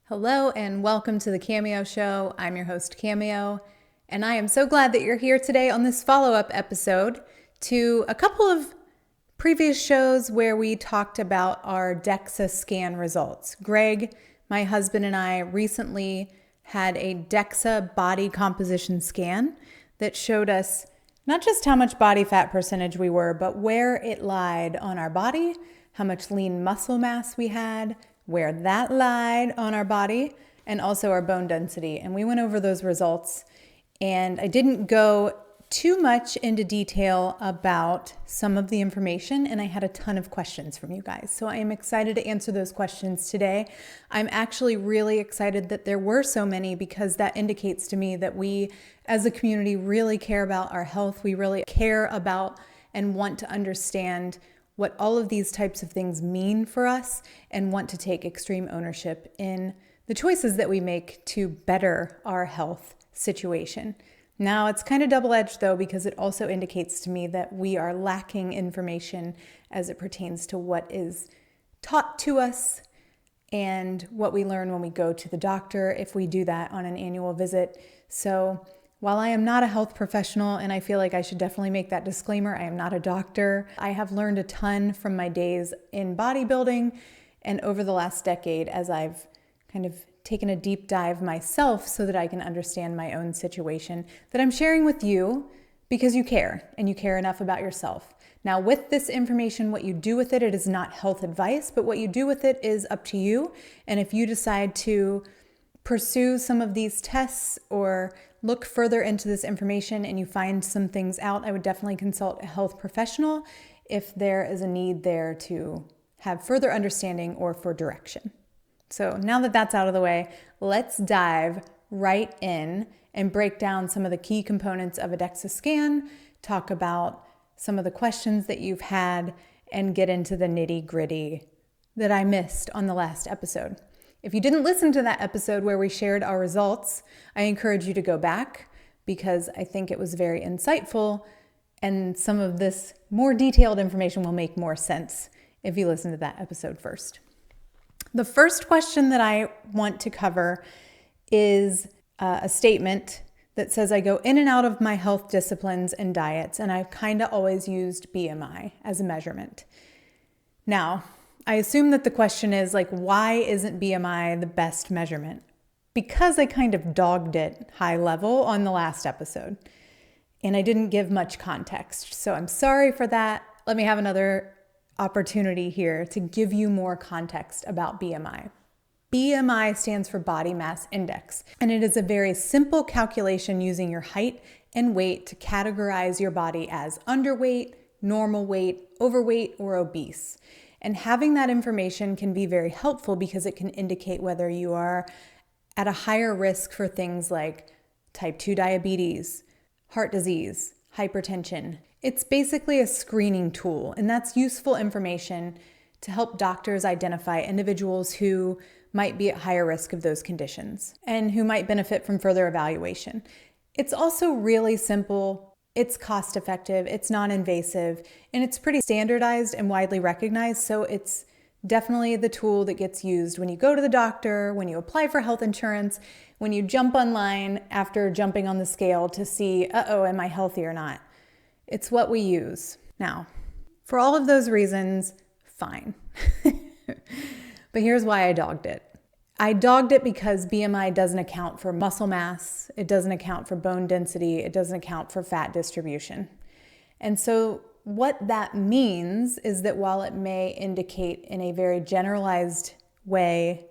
Hello and welcome to the Cameo Show. I'm your host, Cameo, and I am so glad that you're here today on this follow-up episode to a couple of previous shows where we talked about our DEXA scan results. Greg, my husband, and I recently had a DEXA body composition scan that showed us not just how much body fat percentage we were, but where it lied on our body, how much lean muscle mass we had, where that lied on our body, and also our bone density. And we went over those results, and I didn't go too much into detail about some of the information, and I had a ton of questions from you guys. So I am excited to answer those questions today. I'm actually really excited that there were so many because that indicates to me that we as a community really care about our health. We really care about and want to understand what all of these types of things mean for us and want to take extreme ownership in the choices that we make to better our health situation. Now, it's kind of double-edged though, because it also indicates to me that we are lacking information as it pertains to what is taught to us and what we learn when we go to the doctor, if we do that on an annual visit. So while I am not a health professional, and I feel like I should definitely make that disclaimer, I am not a doctor. I have learned a ton from my days in bodybuilding and over the last decade as I've kind of taken a deep dive myself so that I can understand my own situation that I'm sharing with you because you care and you care enough about yourself. Now, with this information, what you do with it, it is not health advice, but what you do with it is up to you. And if you decide to pursue some of these tests or look further into this information and you find some things out, I would definitely consult a health professional if there is a need there to have further understanding or for direction. So now that that's out of the way, let's dive right in and break down some of the key components of a DEXA scan, talk about some of the questions that you've had, and get into the nitty-gritty that I missed on the last episode. If you didn't listen to that episode where we shared our results, I encourage you to go back because I think it was very insightful and some of this more detailed information will make more sense if you listen to that episode first. The first question that I want to cover is a statement that says I go in and out of my health disciplines and diets, and I've kind of always used BMI as a measurement. Now, I assume that the question is like, why isn't BMI the best measurement? Because I kind of dogged it high level on the last episode and I didn't give much context. So I'm sorry for that. Let me have another opportunity here to give you more context about BMI. BMI stands for body mass index, and it is a very simple calculation using your height and weight to categorize your body as underweight, normal weight, overweight, or obese. And having that information can be very helpful because it can indicate whether you are at a higher risk for things like type 2 diabetes, heart disease, hypertension. It's basically a screening tool, and that's useful information to help doctors identify individuals who might be at higher risk of those conditions and who might benefit from further evaluation. It's also really simple. It's cost effective, it's non-invasive, and it's pretty standardized and widely recognized. So it's definitely the tool that gets used when you go to the doctor, when you apply for health insurance, when you jump online after jumping on the scale to see, am I healthy or not? It's what we use. Now, for all of those reasons, fine. But here's why I dogged it. I dogged it because BMI doesn't account for muscle mass, it doesn't account for bone density, it doesn't account for fat distribution. And so what that means is that while it may indicate in a very generalized way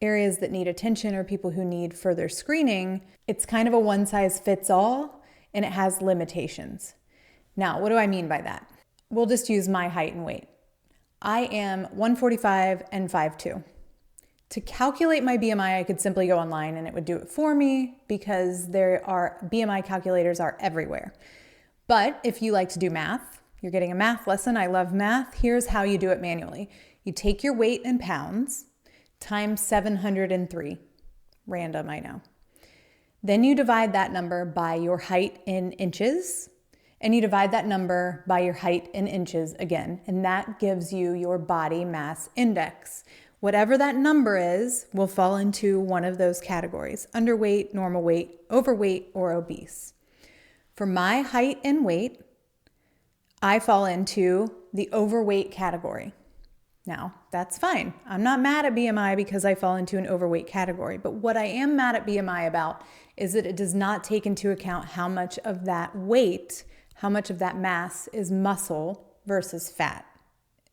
areas that need attention or people who need further screening, it's kind of a one-size-fits-all and it has limitations. Now, what do I mean by that? We'll just use my height and weight. I am 145 and 5'2". To calculate my BMI, I could simply go online and it would do it for me because BMI calculators are everywhere. But if you like to do math, you're getting a math lesson. I love math. Here's how you do it manually. You take your weight in pounds times 703. Random, I know. Then you divide that number by your height in inches, and you divide that number by your height in inches again, and that gives you your body mass index, Whatever that number is will fall into one of those categories: underweight, normal weight, overweight, or obese. For my height and weight, I fall into the overweight category. Now, that's fine. I'm not mad at BMI because I fall into an overweight category. But what I am mad at BMI about is that it does not take into account how much of that weight, how much of that mass is muscle versus fat.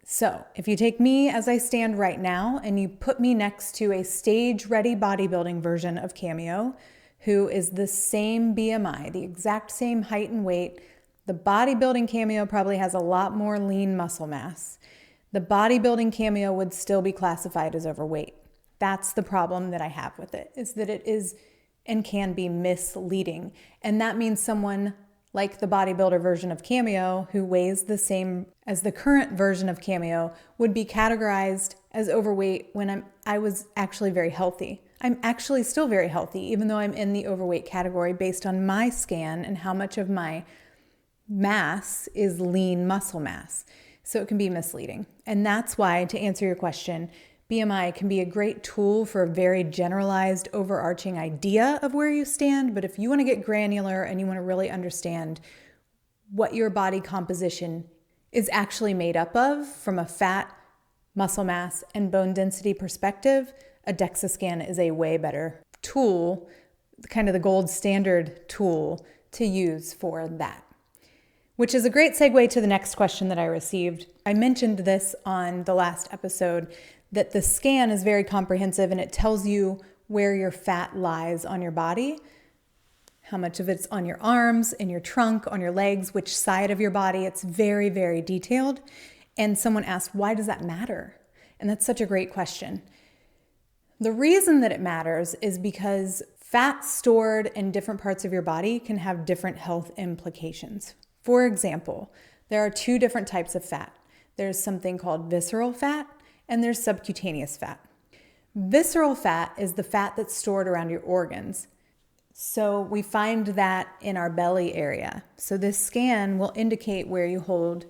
So if you take me as I stand right now and you put me next to a stage-ready bodybuilding version of Cameo, who is the same BMI, the exact same height and weight, the bodybuilding Cameo probably has a lot more lean muscle mass. The bodybuilding Cameo would still be classified as overweight. That's the problem that I have with it, is that it is and can be misleading. And that means someone like the bodybuilder version of Cameo, who weighs the same as the current version of Cameo, would be categorized as overweight when I was actually very healthy. I'm actually still very healthy, even though I'm in the overweight category based on my scan and how much of my mass is lean muscle mass. So it can be misleading. And that's why, to answer your question, BMI can be a great tool for a very generalized, overarching idea of where you stand. But if you want to get granular and you want to really understand what your body composition is actually made up of from a fat, muscle mass, and bone density perspective, a DEXA scan is a way better tool, kind of the gold standard tool to use for that. Which is a great segue to the next question that I received. I mentioned this on the last episode, that the scan is very comprehensive and it tells you where your fat lies on your body, how much of it's on your arms, in your trunk, on your legs, which side of your body. It's very, very detailed. And someone asked, why does that matter? And that's such a great question. The reason that it matters is because fat stored in different parts of your body can have different health implications. For example, there are two different types of fat. There's something called visceral fat and there's subcutaneous fat. Visceral fat is the fat that's stored around your organs. So we find that in our belly area. So this scan will indicate where you hold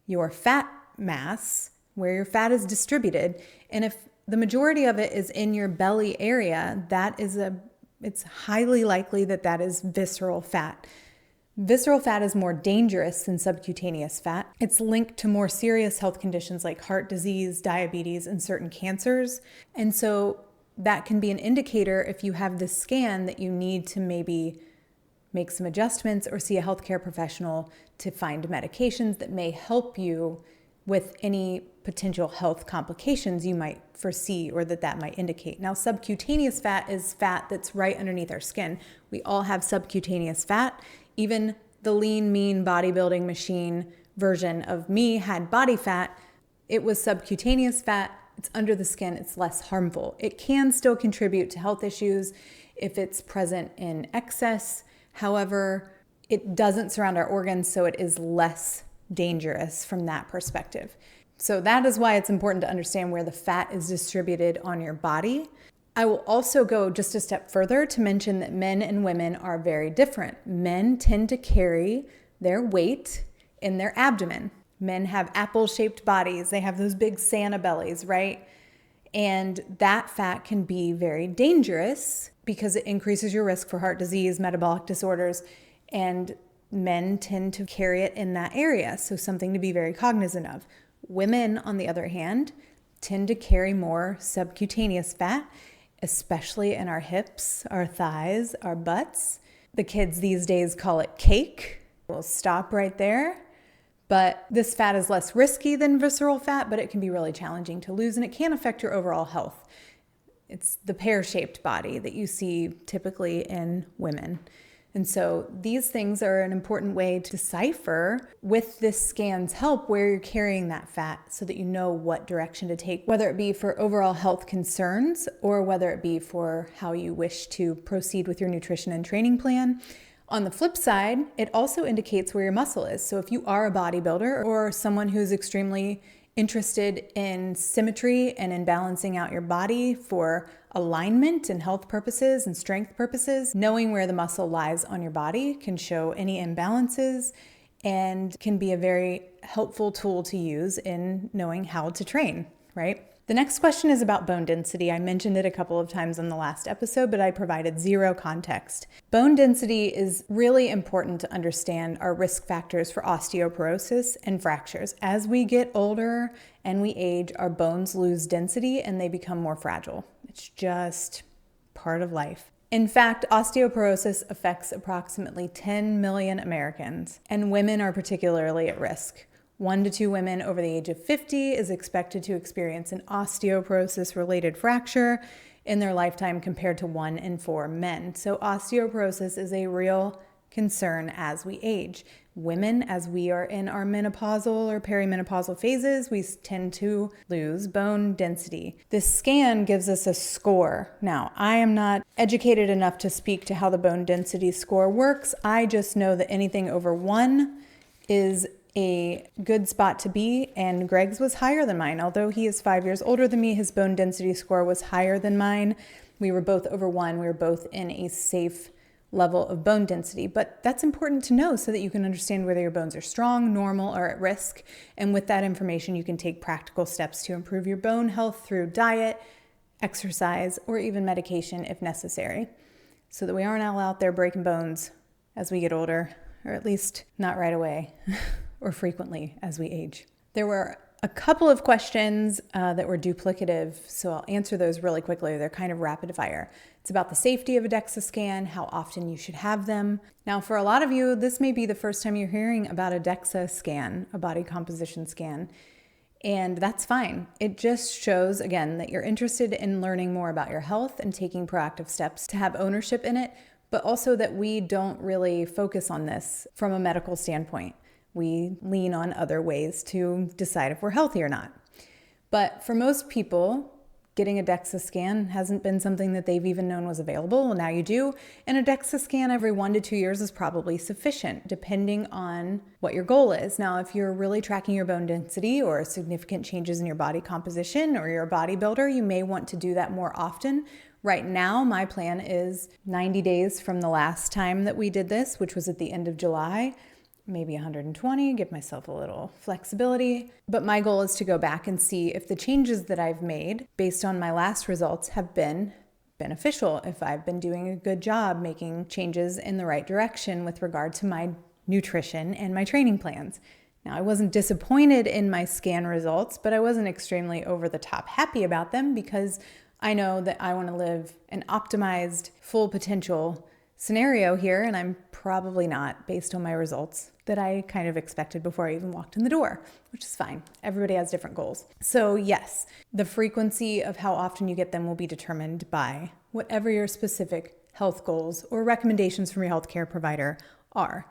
your fat mass, where your fat is distributed. And if the majority of it is in your belly area, it's highly likely that that is visceral fat. Visceral fat is more dangerous than subcutaneous fat. It's linked to more serious health conditions like heart disease, diabetes, and certain cancers. And so that can be an indicator, if you have this scan, that you need to maybe make some adjustments or see a healthcare professional to find medications that may help you with any potential health complications you might foresee or that might indicate. Now, subcutaneous fat is fat that's right underneath our skin. We all have subcutaneous fat. Even the lean, mean bodybuilding machine version of me had body fat. It was subcutaneous fat. It's under the skin. It's less harmful. It can still contribute to health issues if it's present in excess. However, it doesn't surround our organs, so it is less dangerous from that perspective. So that is why it's important to understand where the fat is distributed on your body. I will also go just a step further to mention that men and women are very different. Men tend to carry their weight in their abdomen. Men have apple-shaped bodies. They have those big Santa bellies, right? And that fat can be very dangerous because it increases your risk for heart disease, metabolic disorders, and men tend to carry it in that area. So something to be very cognizant of. Women, on the other hand, tend to carry more subcutaneous fat, especially in our hips, our thighs, our butts. The kids these days call it cake. We'll stop right there. But this fat is less risky than visceral fat, but it can be really challenging to lose and it can affect your overall health. It's the pear-shaped body that you see typically in women. And so these things are an important way to decipher with this scan's help where you're carrying that fat so that you know what direction to take, whether it be for overall health concerns or whether it be for how you wish to proceed with your nutrition and training plan. On the flip side, it also indicates where your muscle is. So if you are a bodybuilder or someone who's extremely interested in symmetry and in balancing out your body for alignment and health purposes and strength purposes, knowing where the muscle lies on your body can show any imbalances and can be a very helpful tool to use in knowing how to train, right? The next question is about bone density. I mentioned it a couple of times in the last episode, but I provided zero context. Bone density is really important to understand our risk factors for osteoporosis and fractures. As we get older and we age, our bones lose density and they become more fragile. It's just part of life. In fact, osteoporosis affects approximately 10 million Americans, and women are particularly at risk. 1 to 2 women over the age of 50 is expected to experience an osteoporosis-related fracture in their lifetime compared to 1 in 4 men. So osteoporosis is a real concern as we age. Women, as we are in our menopausal or perimenopausal phases, we tend to lose bone density. This scan gives us a score. Now, I am not educated enough to speak to how the bone density score works. I just know that anything over 1 is a good spot to be, and Greg's was higher than mine. Although he is 5 years older than me, his bone density score was higher than mine. We were both over 1. We were both in a safe level of bone density. But that's important to know so that you can understand whether your bones are strong, normal, or at risk. And with that information, you can take practical steps to improve your bone health through diet, exercise, or even medication if necessary, so that we aren't all out there breaking bones as we get older, or at least not right away or frequently as we age. There were a couple of questions that were duplicative, so I'll answer those really quickly. They're kind of rapid fire. It's about the safety of a DEXA scan, how often you should have them. Now, for a lot of you, this may be the first time you're hearing about a DEXA scan, a body composition scan, and that's fine. It just shows, again, that you're interested in learning more about your health and taking proactive steps to have ownership in it, but also that we don't really focus on this from a medical standpoint. We lean on other ways to decide if we're healthy or not. But for most people, getting a DEXA scan hasn't been something that they've even known was available. Well, now you do. And a DEXA scan every 1 to 2 years is probably sufficient, depending on what your goal is. Now, if you're really tracking your bone density or significant changes in your body composition, or you're a bodybuilder, you may want to do that more often. Right now, my plan is 90 days from the last time that we did this, which was at the end of July, maybe 120, give myself a little flexibility. But my goal is to go back and see if the changes that I've made based on my last results have been beneficial, if I've been doing a good job making changes in the right direction with regard to my nutrition and my training plans. Now, I wasn't disappointed in my scan results, but I wasn't extremely over the top happy about them because I know that I want to live an optimized, full potential scenario here, and I'm probably not based on my results that I kind of expected before I even walked in the door, which is fine. Everybody has different goals. So yes, the frequency of how often you get them will be determined by whatever your specific health goals or recommendations from your healthcare provider are.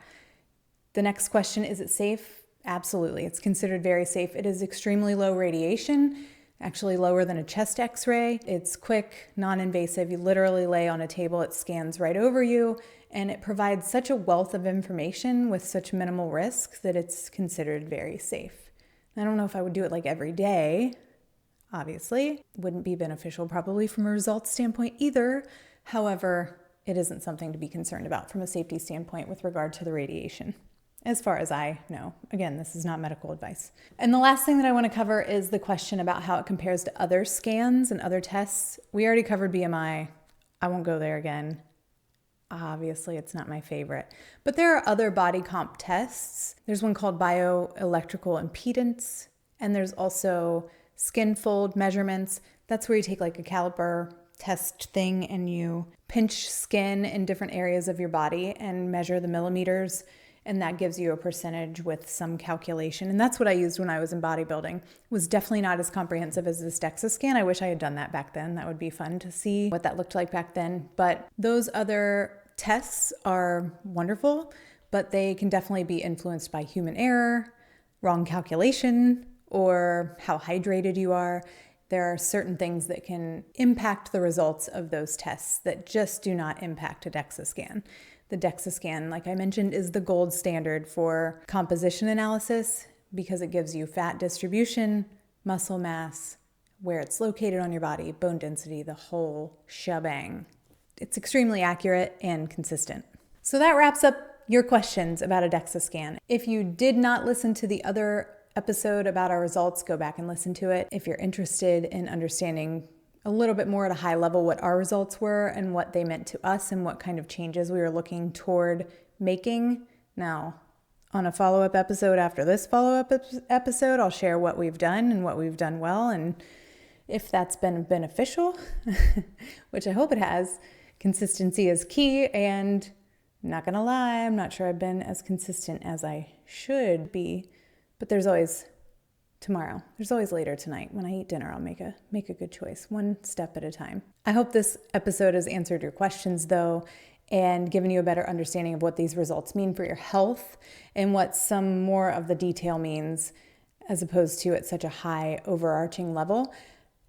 The next question, is it safe? Absolutely. It's considered very safe. It is extremely low radiation, actually lower than a chest x-ray. It's quick, non-invasive. You literally lay on a table, it scans right over you, and it provides such a wealth of information with such minimal risk that it's considered very safe. I don't know if I would do it like every day, obviously. Wouldn't be beneficial probably from a results standpoint either. However, it isn't something to be concerned about from a safety standpoint with regard to the radiation, as far as I know. Again, this is not medical advice. And the last thing that I want to cover is the question about how it compares to other scans and other tests. We already covered BMI. I won't go there again. Obviously, it's not my favorite. But there are other body comp tests. There's one called bioelectrical impedance, and there's also skin fold measurements. That's where you take like a caliper test thing and you pinch skin in different areas of your body and measure the millimeters. And that gives you a percentage with some calculation. And that's what I used when I was in bodybuilding. It was definitely not as comprehensive as this DEXA scan. I wish I had done that back then. That would be fun to see what that looked like back then. But those other tests are wonderful, but they can definitely be influenced by human error, wrong calculation, or how hydrated you are. There are certain things that can impact the results of those tests that just do not impact a DEXA scan. The DEXA scan, like I mentioned, is the gold standard for composition analysis because it gives you fat distribution, muscle mass, where it's located on your body, bone density, the whole shebang. It's extremely accurate and consistent. So that wraps up your questions about a DEXA scan. If you did not listen to the other episode about our results, go back and listen to it. If you're interested in understanding a little bit more at a high level what our results were and what they meant to us and what kind of changes we were looking toward making. Now, on a follow-up episode after this follow-up episode, I'll share what we've done and what we've done well, and if that's been beneficial, which I hope it has. Consistency is key, and I'm not gonna lie, I'm not sure I've been as consistent as I should be, but there's always tomorrow. There's always later tonight. When I eat dinner, I'll make a good choice, one step at a time. I hope this episode has answered your questions, though, and given you a better understanding of what these results mean for your health and what some more of the detail means, as opposed to at such a high overarching level.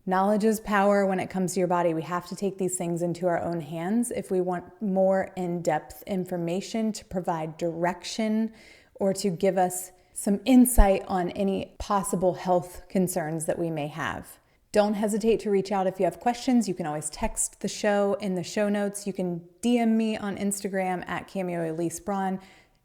Knowledge is power when it comes to your body. We have to take these things into our own hands if we want more in-depth information to provide direction or to give us some insight on any possible health concerns that we may have. Don't hesitate to reach out if you have questions. You can always text the show in the show notes. You can DM me on Instagram at CameoEliseBraun.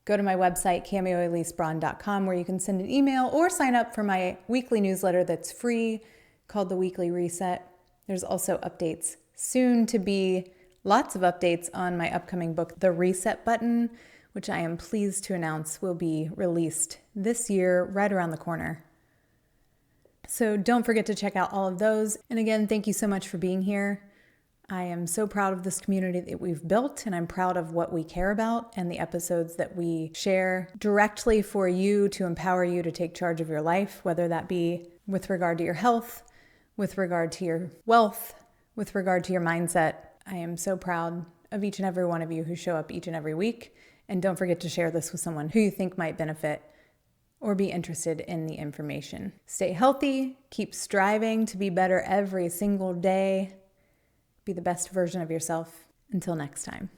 Go to my website, cameoelisebron.com, where you can send an email or sign up for my weekly newsletter that's free called The Weekly Reset. There's also updates soon to be, lots of updates on my upcoming book, The Reset Button, which I am pleased to announce will be released this year, right around the corner. So don't forget to check out all of those. And again, thank you so much for being here. I am so proud of this community that we've built, and I'm proud of what we care about and the episodes that we share directly for you to empower you to take charge of your life, whether that be with regard to your health, with regard to your wealth, with regard to your mindset. I am so proud of each and every one of you who show up each and every week. And don't forget to share this with someone who you think might benefit or be interested in the information. Stay healthy, keep striving to be better every single day. Be the best version of yourself. Until next time.